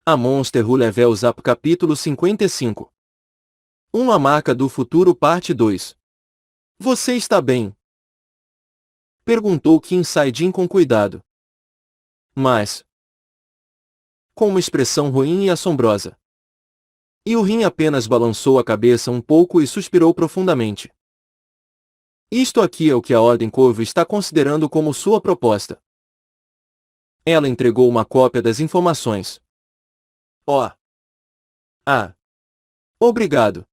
A Monster Who Levels Up Capítulo 55. Uma Marca do Futuro Parte 2. Você está bem? Perguntou Kim Sae-jin com cuidado. Mas, com uma expressão ruim e assombrosa. E o Rin apenas balançou a cabeça um pouco e suspirou profundamente. Isto aqui é o que a Ordem Corvo está considerando como sua proposta. Ela entregou uma cópia das informações. Oh. Ah. Obrigado.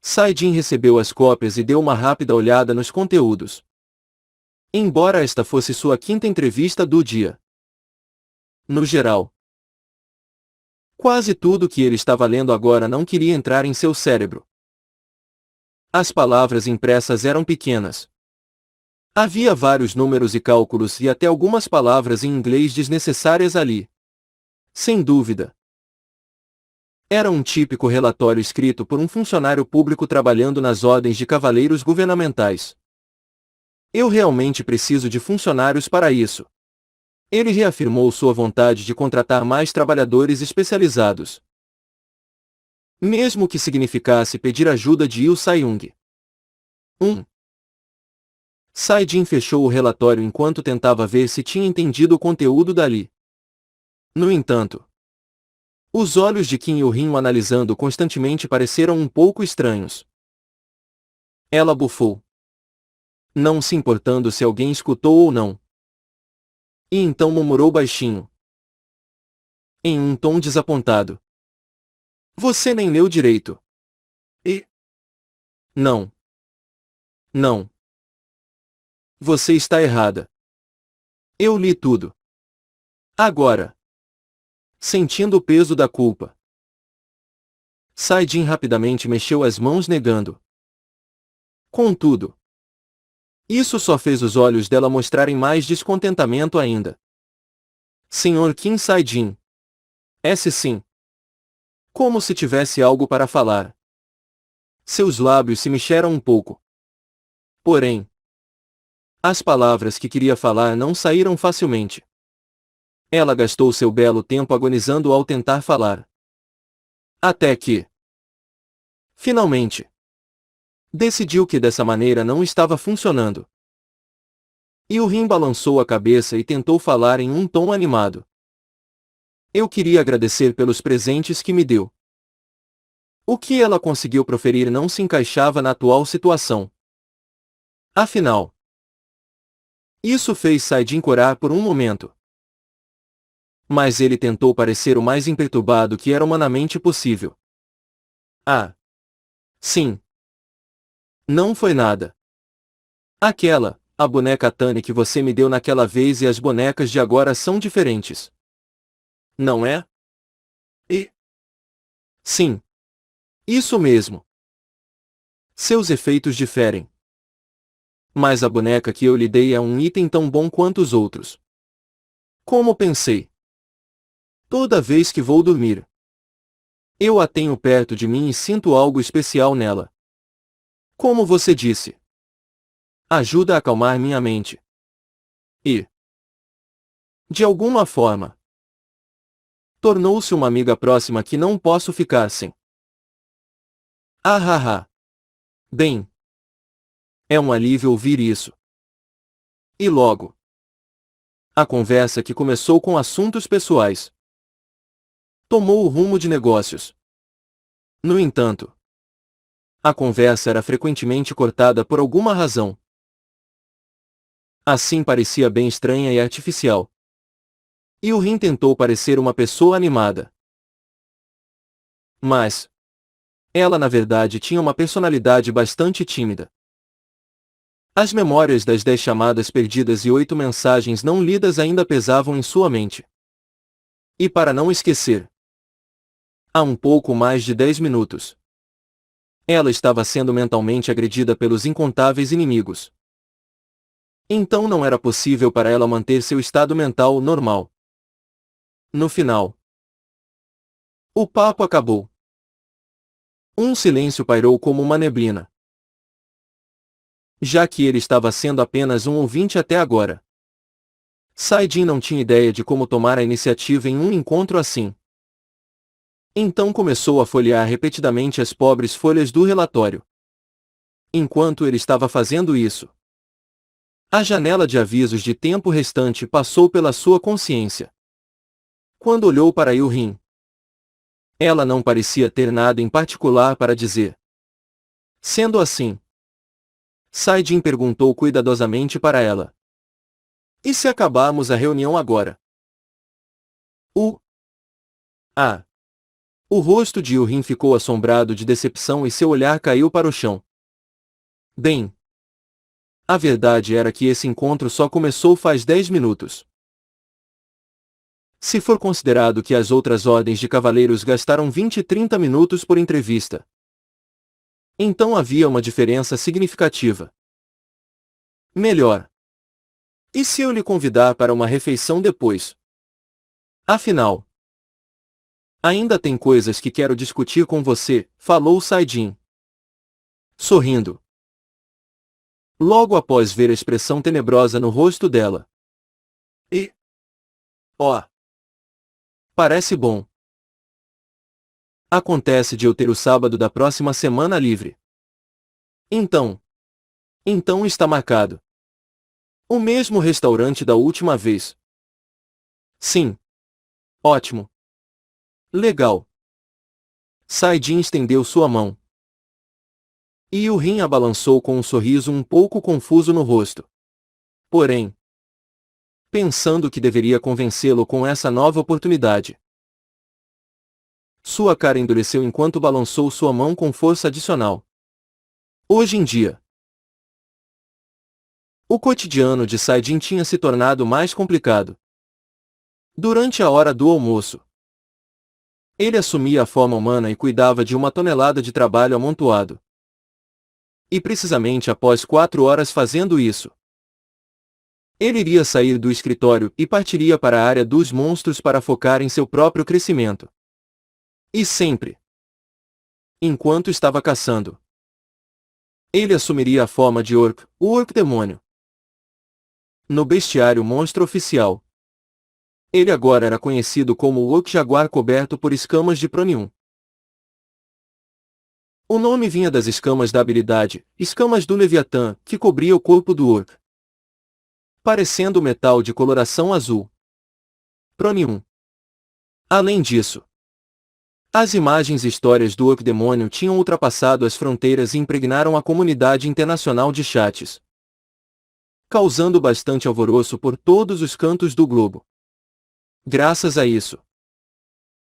Sae-jin recebeu as cópias e deu uma rápida olhada nos conteúdos. Embora esta fosse sua quinta entrevista do dia. No geral, quase tudo que ele estava lendo agora não queria entrar em seu cérebro. As palavras impressas eram pequenas. Havia vários números e cálculos e até algumas palavras em inglês desnecessárias ali. Sem dúvida. Era um típico relatório escrito por um funcionário público trabalhando nas ordens de cavaleiros governamentais. Eu realmente preciso de funcionários para isso. Ele reafirmou sua vontade de contratar mais trabalhadores especializados. Mesmo que significasse pedir ajuda de Il Sayung. Sae-jin fechou o relatório enquanto tentava ver se tinha entendido o conteúdo dali. No entanto, os olhos de Kim e o Rin o analisando constantemente pareceram um pouco estranhos. Ela bufou, não se importando se alguém escutou ou não. E então murmurou baixinho, em um tom desapontado. Você nem leu direito. E? Não. Não. Você está errada. Eu li tudo. Agora. Sentindo o peso da culpa. Sae-jin rapidamente mexeu as mãos negando. Contudo, isso só fez os olhos dela mostrarem mais descontentamento ainda. Sr. Kim Sae-jin. Esse sim. Como se tivesse algo para falar. Seus lábios se mexeram um pouco. Porém, as palavras que queria falar não saíram facilmente. Ela gastou seu belo tempo agonizando ao tentar falar. Até que, finalmente, decidiu que dessa maneira não estava funcionando. E o Rin balançou a cabeça e tentou falar em um tom animado. Eu queria agradecer pelos presentes que me deu. O que ela conseguiu proferir não se encaixava na atual situação. Afinal, isso fez Sae-jin corar por um momento. Mas ele tentou parecer o mais imperturbado que era humanamente possível. Ah. Sim. Não foi nada. A boneca Tani que você me deu naquela vez e as bonecas de agora são diferentes. Não é? E? Sim. Isso mesmo. Seus efeitos diferem. Mas a boneca que eu lhe dei é um item tão bom quanto os outros. Como pensei. Toda vez que vou dormir, eu a tenho perto de mim e sinto algo especial nela. Como você disse, ajuda a acalmar minha mente. E, de alguma forma, tornou-se uma amiga próxima que não posso ficar sem. Ah. Bem, é um alívio ouvir isso. E logo, a conversa que começou com assuntos pessoais tomou o rumo de negócios. No entanto, a conversa era frequentemente cortada por alguma razão. Assim parecia bem estranha e artificial. E o Rin tentou parecer uma pessoa animada. Mas, ela na verdade tinha uma personalidade bastante tímida. As memórias das 10 chamadas perdidas e 8 mensagens não lidas ainda pesavam em sua mente. E para não esquecer, há um pouco mais de 10 minutos, ela estava sendo mentalmente agredida pelos incontáveis inimigos. Então não era possível para ela manter seu estado mental normal. No final, o papo acabou. Um silêncio pairou como uma neblina. Já que ele estava sendo apenas um ouvinte até agora. Sae-jin não tinha ideia de como tomar a iniciativa em um encontro assim. Então começou a folhear repetidamente as pobres folhas do relatório. Enquanto ele estava fazendo isso, a janela de avisos de tempo restante passou pela sua consciência. Quando olhou para Yu-Rin, ela não parecia ter nada em particular para dizer. Sendo assim, Saidin perguntou cuidadosamente para ela. E se acabarmos a reunião agora? Ah! O rosto de Yu-Rin ficou assombrado de decepção e seu olhar caiu para o chão. Bem, a verdade era que esse encontro só começou faz 10 minutos. Se for considerado que as outras ordens de cavaleiros gastaram 20 e 30 minutos por entrevista, então havia uma diferença significativa. Melhor. E se eu lhe convidar para uma refeição depois? Afinal, ainda tem coisas que quero discutir com você, falou Saidin, sorrindo. Logo após ver a expressão tenebrosa no rosto dela. Oh, parece bom. Acontece de eu ter o sábado da próxima semana livre. Então está marcado. O mesmo restaurante da última vez. Sim. Ótimo. Legal. Saidin estendeu sua mão. E Yu-Rin a balançou com um sorriso um pouco confuso no rosto. Porém, pensando que deveria convencê-lo com essa nova oportunidade. Sua cara endureceu enquanto balançou sua mão com força adicional. Hoje em dia, o cotidiano de Saidin tinha se tornado mais complicado. Durante a hora do almoço, ele assumia a forma humana e cuidava de uma tonelada de trabalho amontoado. E precisamente após 4 horas fazendo isso, ele iria sair do escritório e partiria para a área dos monstros para focar em seu próprio crescimento. E sempre, enquanto estava caçando, ele assumiria a forma de Orc, o Orc-demônio. No bestiário monstro oficial, ele agora era conhecido como o Orc-jaguar coberto por escamas de Pronium. O nome vinha das escamas da habilidade, escamas do Leviatã, que cobria o corpo do Orc, parecendo metal de coloração azul. Pronium. Além disso, as imagens e histórias do Orc-demônio tinham ultrapassado as fronteiras e impregnaram a comunidade internacional de chats, causando bastante alvoroço por todos os cantos do globo. Graças a isso,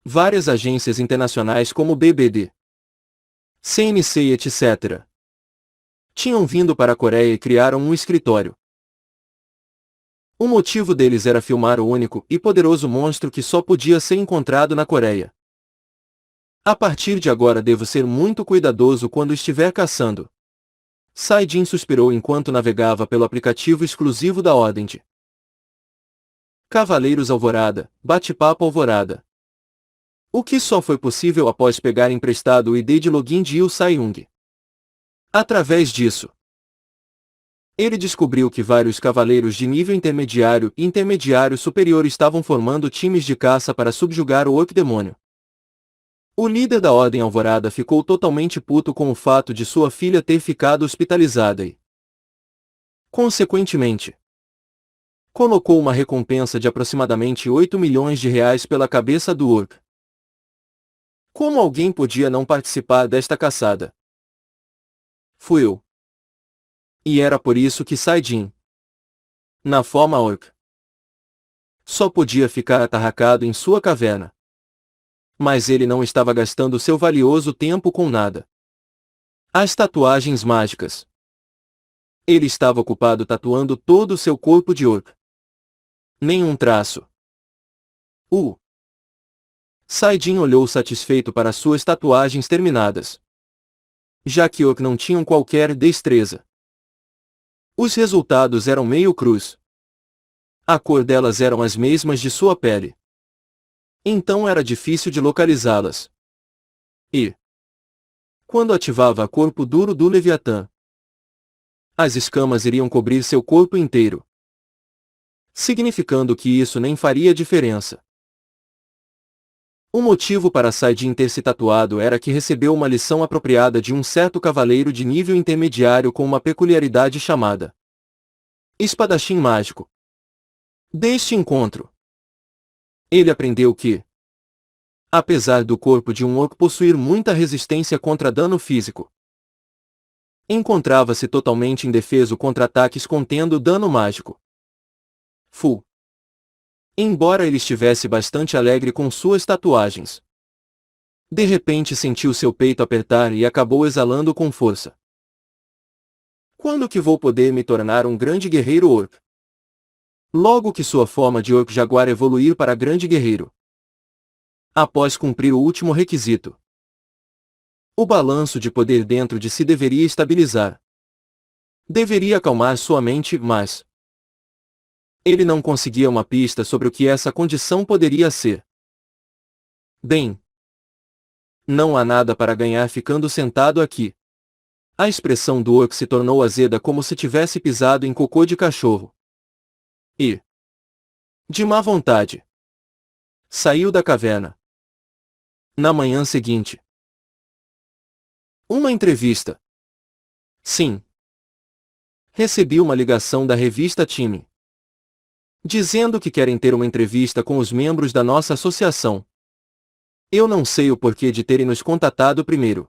várias agências internacionais como BBD, CNC e etc. tinham vindo para a Coreia e criaram um escritório. O motivo deles era filmar o único e poderoso monstro que só podia ser encontrado na Coreia. A partir de agora devo ser muito cuidadoso quando estiver caçando. Saidin suspirou enquanto navegava pelo aplicativo exclusivo da Ordem de Cavaleiros Alvorada, Bate-Papo Alvorada. O que só foi possível após pegar emprestado o ID de login de Yu Sai-Young. Através disso, ele descobriu que vários cavaleiros de nível intermediário e intermediário superior estavam formando times de caça para subjugar o Orc-demônio. O líder da Ordem Alvorada ficou totalmente puto com o fato de sua filha ter ficado hospitalizada e, consequentemente, colocou uma recompensa de aproximadamente 8 milhões de reais pela cabeça do Orc. Como alguém podia não participar desta caçada? Fui eu. E era por isso que Saidin, na forma Orc, só podia ficar atarracado em sua caverna. Mas ele não estava gastando seu valioso tempo com nada. As tatuagens mágicas. Ele estava ocupado tatuando todo o seu corpo de Orc. Nenhum traço. Saidin olhou satisfeito para suas tatuagens terminadas, já que Orc não tinham qualquer destreza. Os resultados eram meio crus. A cor delas eram as mesmas de sua pele. Então era difícil de localizá-las. E, quando ativava o corpo duro do Leviatã, as escamas iriam cobrir seu corpo inteiro, significando que isso nem faria diferença. O motivo para Saidin ter se tatuado era que recebeu uma lição apropriada de um certo cavaleiro de nível intermediário com uma peculiaridade chamada espadachim mágico. Deste encontro, ele aprendeu que, apesar do corpo de um orc possuir muita resistência contra dano físico, encontrava-se totalmente indefeso contra ataques contendo dano mágico. Fu. Embora ele estivesse bastante alegre com suas tatuagens, de repente sentiu seu peito apertar e acabou exalando com força. Quando que vou poder me tornar um grande guerreiro orc? Logo que sua forma de orc jaguar evoluir para grande guerreiro. Após cumprir o último requisito, o balanço de poder dentro de si deveria estabilizar. Deveria acalmar sua mente, mas ele não conseguia uma pista sobre o que essa condição poderia ser. Bem, não há nada para ganhar ficando sentado aqui. A expressão do orc se tornou azeda como se tivesse pisado em cocô de cachorro. E, de má vontade, saiu da caverna. Na manhã seguinte, uma entrevista. Sim. Recebi uma ligação da revista Time, dizendo que querem ter uma entrevista com os membros da nossa associação. Eu não sei o porquê de terem nos contatado primeiro.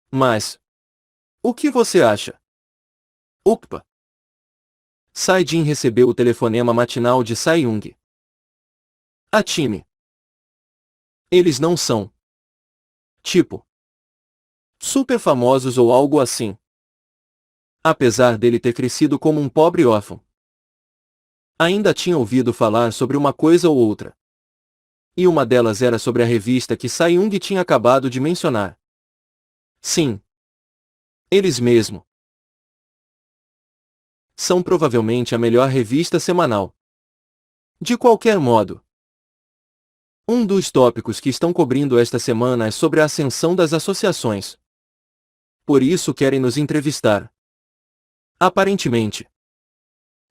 Mas, o que você acha? Opa! Saidin recebeu o telefonema matinal de Sai-Yung. A Time. Eles não são, tipo, super famosos ou algo assim. Apesar dele ter crescido como um pobre órfão, ainda tinha ouvido falar sobre uma coisa ou outra. E uma delas era sobre a revista que Sai-Yung tinha acabado de mencionar. Sim. Eles mesmo. São provavelmente a melhor revista semanal. De qualquer modo, um dos tópicos que estão cobrindo esta semana é sobre a ascensão das associações. Por isso querem nos entrevistar. Aparentemente,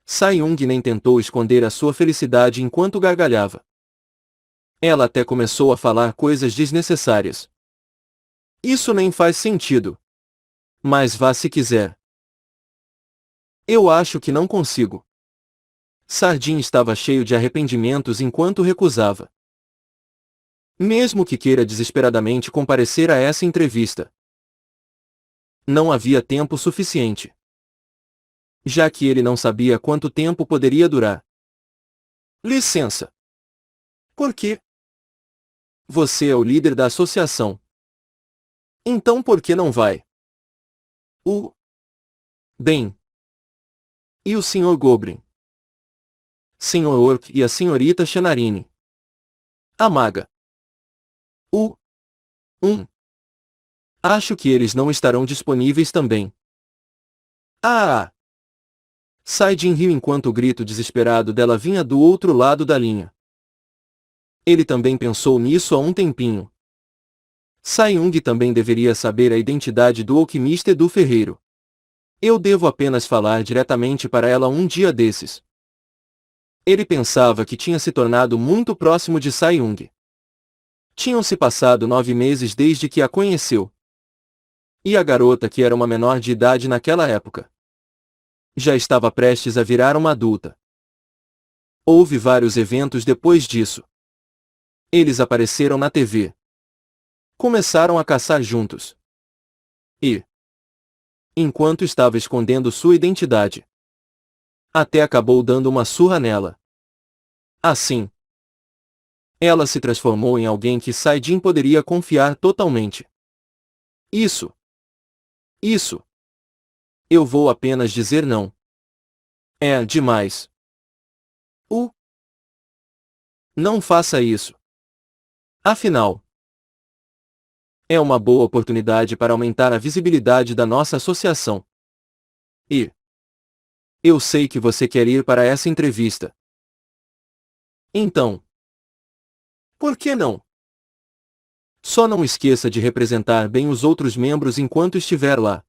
Sai-Yung nem tentou esconder a sua felicidade enquanto gargalhava. Ela até começou a falar coisas desnecessárias. Isso nem faz sentido. Mas vá se quiser. Eu acho que não consigo. Sardin estava cheio de arrependimentos enquanto recusava. Mesmo que queira desesperadamente comparecer a essa entrevista, não havia tempo suficiente. Já que ele não sabia quanto tempo poderia durar. Licença. Por quê? Você é o líder da associação. Então por que não vai? Bem. E o Sr. Goblin? Sr. Orc e a Srta. Shannarine. A maga. Acho que eles não estarão disponíveis também. Ah! Saidin riu enquanto o grito desesperado dela vinha do outro lado da linha. Ele também pensou nisso há um tempinho. Sai-Yung também deveria saber a identidade do alquimista e do ferreiro. Eu devo apenas falar diretamente para ela um dia desses. Ele pensava que tinha se tornado muito próximo de Sai-Yung. Tinham-se passado 9 meses desde que a conheceu. E a garota, que era uma menor de idade naquela época, já estava prestes a virar uma adulta. Houve vários eventos depois disso. Eles apareceram na TV. Começaram a caçar juntos. E, enquanto estava escondendo sua identidade, até acabou dando uma surra nela. Assim, ela se transformou em alguém que Saidin poderia confiar totalmente. Isso. Eu vou apenas dizer não. É demais. Não faça isso. Afinal, é uma boa oportunidade para aumentar a visibilidade da nossa associação. E eu sei que você quer ir para essa entrevista. Então, por que não? Só não esqueça de representar bem os outros membros enquanto estiver lá.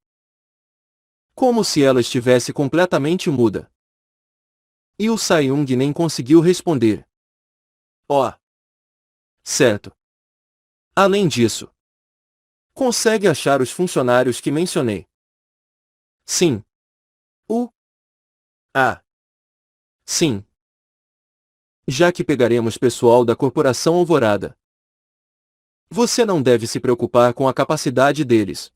Como se ela estivesse completamente muda. E o Sai-Yung nem conseguiu responder. Certo. Além disso, consegue achar os funcionários que mencionei? Sim. O. Ah. Sim. Já que pegaremos pessoal da Corporação Alvorada. Você não deve se preocupar com a capacidade deles.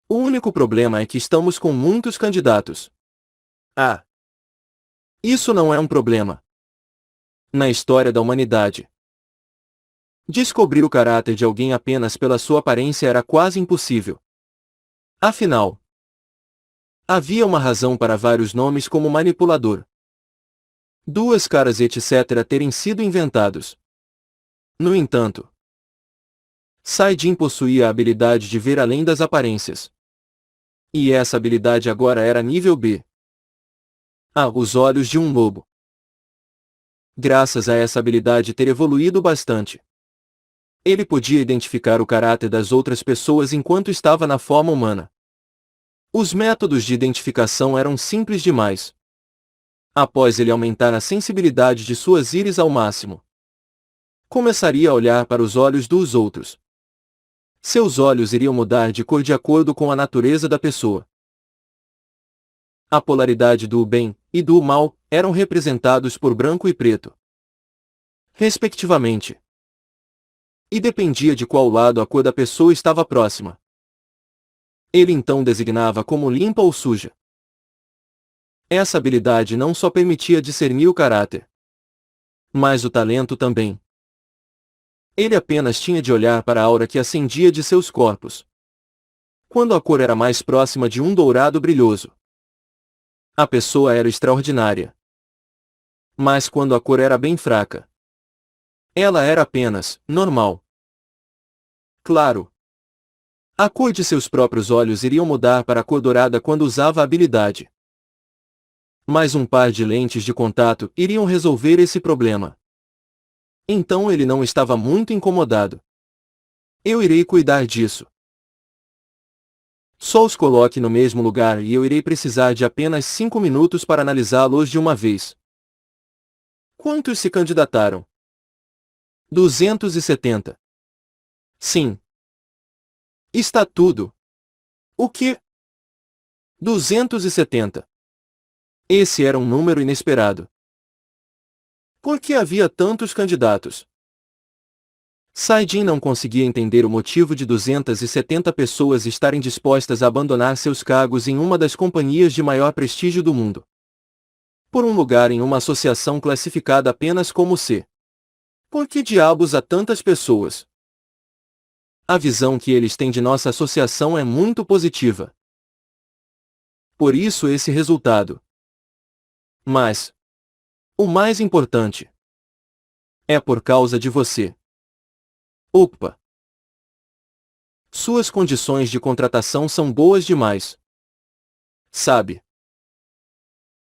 O único problema é que estamos com muitos candidatos. Ah. Isso não é um problema. Na história da humanidade, descobrir o caráter de alguém apenas pela sua aparência era quase impossível. Afinal, havia uma razão para vários nomes como manipulador, duas caras e etc. terem sido inventados. No entanto, Saidin possuía a habilidade de ver além das aparências. E essa habilidade agora era nível B. Os olhos de um lobo. Graças a essa habilidade ter evoluído bastante, ele podia identificar o caráter das outras pessoas enquanto estava na forma humana. Os métodos de identificação eram simples demais. Após ele aumentar a sensibilidade de suas íris ao máximo, começaria a olhar para os olhos dos outros. Seus olhos iriam mudar de cor de acordo com a natureza da pessoa. A polaridade do bem e do mal eram representados por branco e preto, respectivamente. E dependia de qual lado a cor da pessoa estava próxima. Ele então designava como limpa ou suja. Essa habilidade não só permitia discernir o caráter, mas o talento também. Ele apenas tinha de olhar para a aura que ascendia de seus corpos. Quando a cor era mais próxima de um dourado brilhoso, a pessoa era extraordinária. Mas quando a cor era bem fraca, ela era apenas normal. Claro, a cor de seus próprios olhos iria mudar para a cor dourada quando usava a habilidade. Mas um par de lentes de contato iriam resolver esse problema. Então ele não estava muito incomodado. Eu irei cuidar disso. Só os coloque no mesmo lugar e eu irei precisar de apenas 5 minutos para analisá-los de uma vez. Quantos se candidataram? 270. Sim. Está tudo. O quê? 270. Esse era um número inesperado. Por que havia tantos candidatos? Saidin não conseguia entender o motivo de 270 pessoas estarem dispostas a abandonar seus cargos em uma das companhias de maior prestígio do mundo, por um lugar em uma associação classificada apenas como C. Por que diabos há tantas pessoas? A visão que eles têm de nossa associação é muito positiva. Por isso esse resultado. Mas o mais importante é por causa de você. Opa! Suas condições de contratação são boas demais. Sabe?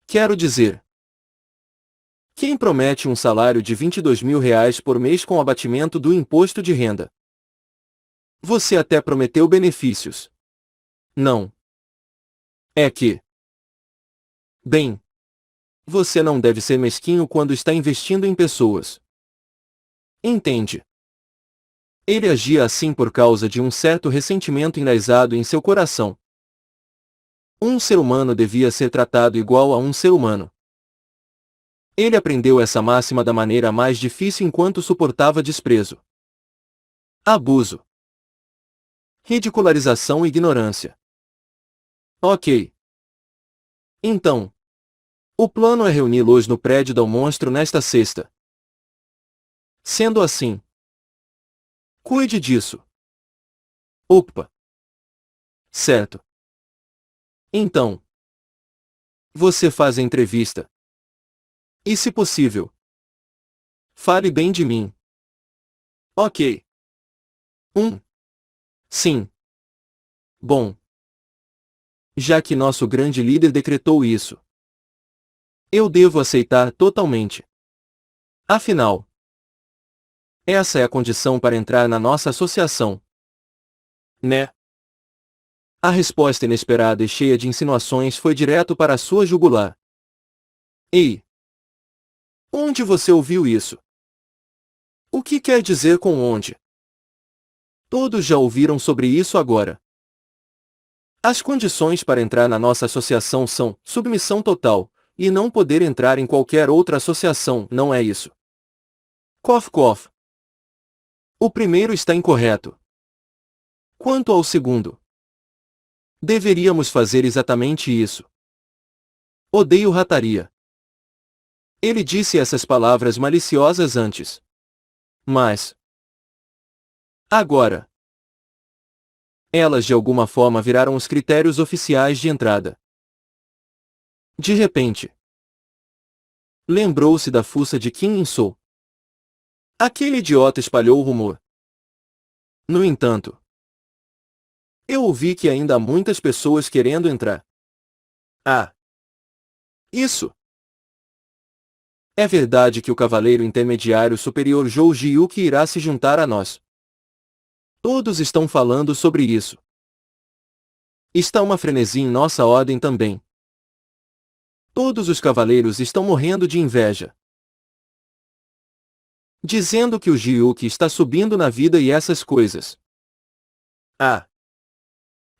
Quero dizer, quem promete um salário de R$ 22.000 por mês com abatimento do imposto de renda? Você até prometeu benefícios. Não. É que... Bem, você não deve ser mesquinho quando está investindo em pessoas. Entende? Ele agia assim por causa de um certo ressentimento enraizado em seu coração. Um ser humano devia ser tratado igual a um ser humano. Ele aprendeu essa máxima da maneira mais difícil enquanto suportava desprezo, abuso, ridicularização e ignorância. Ok. Então, o plano é reuni-los no prédio do monstro nesta sexta. Sendo assim, cuide disso. Opa. Certo. Então, você faz a entrevista. E se possível, fale bem de mim. Ok. Sim. Bom. Já que nosso grande líder decretou isso, eu devo aceitar totalmente. Afinal, essa é a condição para entrar na nossa associação. Né? A resposta inesperada e cheia de insinuações foi direto para a sua jugular. Ei! Onde você ouviu isso? O que quer dizer com onde? Todos já ouviram sobre isso agora. As condições para entrar na nossa associação são submissão total, e não poder entrar em qualquer outra associação, não é isso? Cof cof. O primeiro está incorreto. Quanto ao segundo, deveríamos fazer exatamente isso. Odeio rataria. Ele disse essas palavras maliciosas antes. Mas agora, elas de alguma forma viraram os critérios oficiais de entrada. De repente, lembrou-se da fuça de Kim In-soo. Aquele idiota espalhou o rumor. No entanto, eu ouvi que ainda há muitas pessoas querendo entrar. Ah! Isso! É verdade que o cavaleiro intermediário superior Zhou Jiuqi irá se juntar a nós. Todos estão falando sobre isso. Está uma frenesi em nossa ordem também. Todos os cavaleiros estão morrendo de inveja. Dizendo que o Jiuqi está subindo na vida e essas coisas. Ah!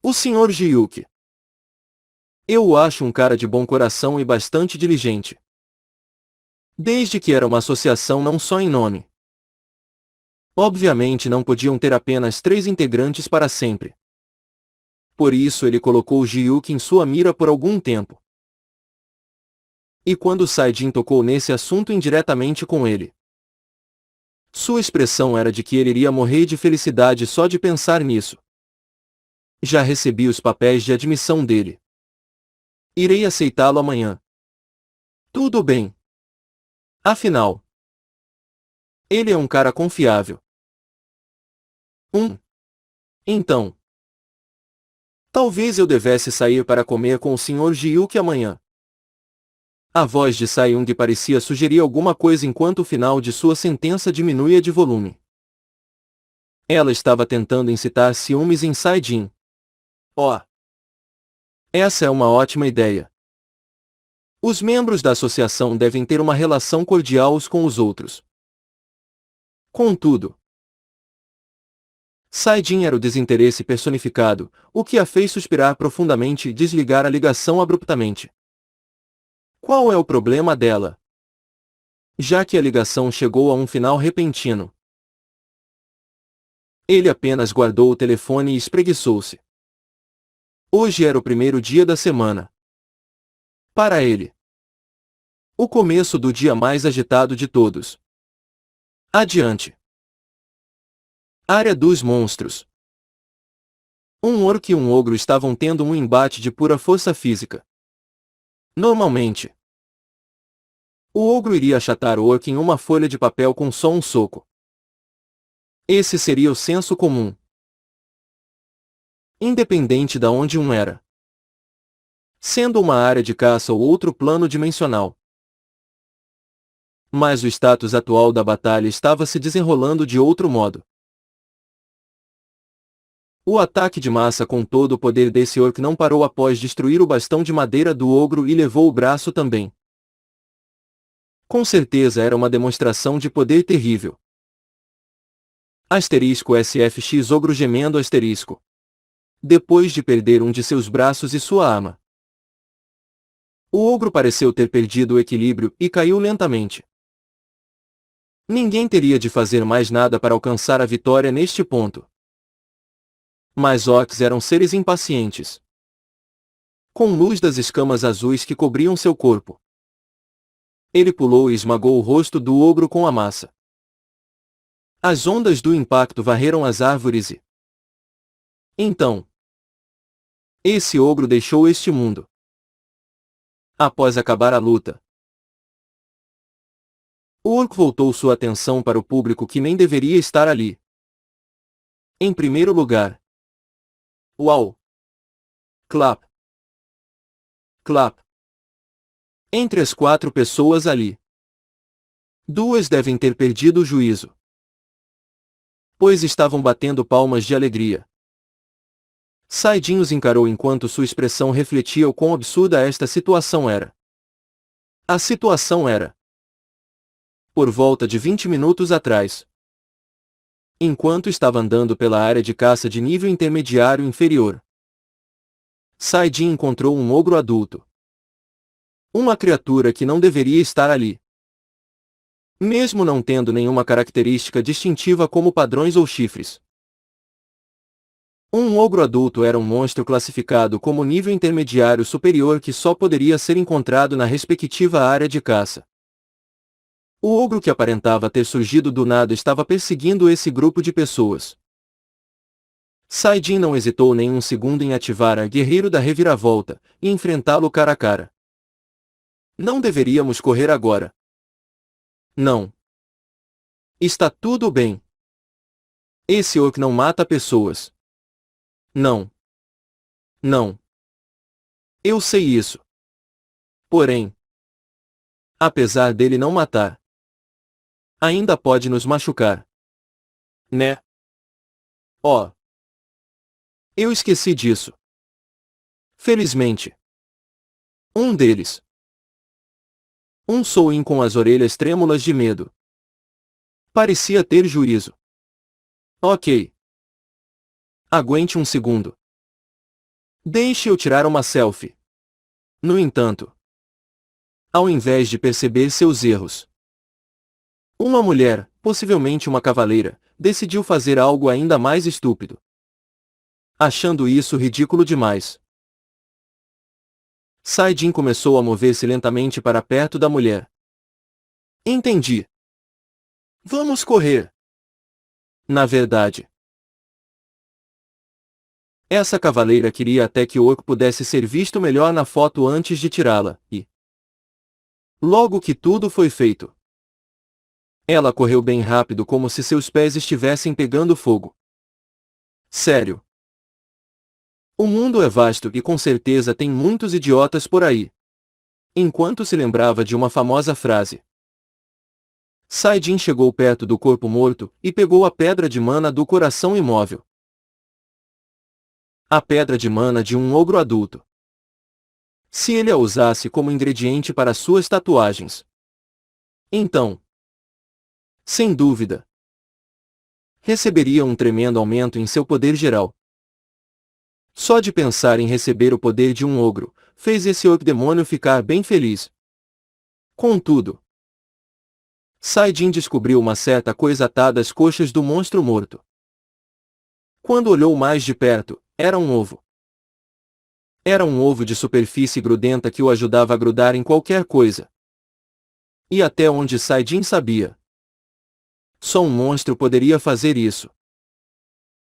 O Sr. Jiuqi. Eu o acho um cara de bom coração e bastante diligente. Desde que era uma associação não só em nome. Obviamente não podiam ter apenas 3 integrantes para sempre. Por isso ele colocou Jiuqi em sua mira por algum tempo. E quando Saijin tocou nesse assunto indiretamente com ele, sua expressão era de que ele iria morrer de felicidade só de pensar nisso. Já recebi os papéis de admissão dele. Irei aceitá-lo amanhã. Tudo bem. Afinal, ele é um cara confiável. Então, talvez eu devesse sair para comer com o Sr. Jiuqi amanhã. A voz de Sai-Young parecia sugerir alguma coisa enquanto o final de sua sentença diminuía de volume. Ela estava tentando incitar ciúmes em Saijin. Oh! Essa é uma ótima ideia. Os membros da associação devem ter uma relação cordial uns com os outros. Contudo, Saijin era o desinteresse personificado, o que a fez suspirar profundamente e desligar a ligação abruptamente. Qual é o problema dela? Já que a ligação chegou a um final repentino. Ele apenas guardou o telefone e espreguiçou-se. Hoje era o primeiro dia da semana. Para ele. O começo do dia mais agitado de todos. Adiante. Área dos monstros. Um orc e um ogro estavam tendo um embate de pura força física. Normalmente, o ogro iria achatar o orc em uma folha de papel com só um soco. Esse seria o senso comum. Independente de onde um era. Sendo uma área de caça ou outro plano dimensional. Mas o status atual da batalha estava se desenrolando de outro modo. O ataque de massa com todo o poder desse orc não parou após destruir o bastão de madeira do ogro e levou o braço também. Com certeza era uma demonstração de poder terrível. Asterisco SFX ogro gemendo asterisco. Depois de perder um de seus braços e sua arma. O ogro pareceu ter perdido o equilíbrio e caiu lentamente. Ninguém teria de fazer mais nada para alcançar a vitória neste ponto. Mas orcs eram seres impacientes. Com luz das escamas azuis que cobriam seu corpo. Ele pulou e esmagou o rosto do ogro com a massa. As ondas do impacto varreram as árvores e... Então, esse ogro deixou este mundo. Após acabar a luta, o orc voltou sua atenção para o público que nem deveria estar ali. Em primeiro lugar, uau! Clap! Clap! Entre as 4 pessoas ali, 2 devem ter perdido o juízo. Pois estavam batendo palmas de alegria. Saijin os encarou enquanto sua expressão refletia o quão absurda esta situação era. A situação era: por volta de 20 minutos atrás, enquanto estava andando pela área de caça de nível intermediário inferior. Saidin encontrou um ogro adulto. Uma criatura que não deveria estar ali. Mesmo não tendo nenhuma característica distintiva como padrões ou chifres. Um ogro adulto era um monstro classificado como nível intermediário superior que só poderia ser encontrado na respectiva área de caça. O ogro que aparentava ter surgido do nada estava perseguindo esse grupo de pessoas. Saidin não hesitou nem um segundo em ativar a Guerreiro da Reviravolta e enfrentá-lo cara a cara. Não deveríamos correr agora. Não. Está tudo bem. Esse orc não mata pessoas. Não. Não. Eu sei isso. Porém, apesar dele não matar, ainda pode nos machucar. Né? Oh. Eu esqueci disso. Felizmente. Um deles. Um Souin com as orelhas trêmulas de medo. Parecia ter juízo. Ok. Aguente um segundo. Deixe eu tirar uma selfie. No entanto, ao invés de perceber seus erros, uma mulher, possivelmente uma cavaleira, decidiu fazer algo ainda mais estúpido. Achando isso ridículo demais, Saidin começou a mover-se lentamente para perto da mulher. Entendi. Vamos correr. Na verdade, essa cavaleira queria até que o orc pudesse ser visto melhor na foto antes de tirá-la, e logo que tudo foi feito, ela correu bem rápido como se seus pés estivessem pegando fogo. Sério. O mundo é vasto e com certeza tem muitos idiotas por aí. Enquanto se lembrava de uma famosa frase, Saidin chegou perto do corpo morto e pegou a pedra de mana do coração imóvel. A pedra de mana de um ogro adulto. Se ele a usasse como ingrediente para suas tatuagens, então, sem dúvida, receberia um tremendo aumento em seu poder geral. Só de pensar em receber o poder de um ogro, fez esse orc demônio ficar bem feliz. Contudo, Saidin descobriu uma certa coisa atada às coxas do monstro morto. Quando olhou mais de perto, era um ovo. Era um ovo de superfície grudenta que o ajudava a grudar em qualquer coisa. E até onde Saidin sabia, só um monstro poderia fazer isso.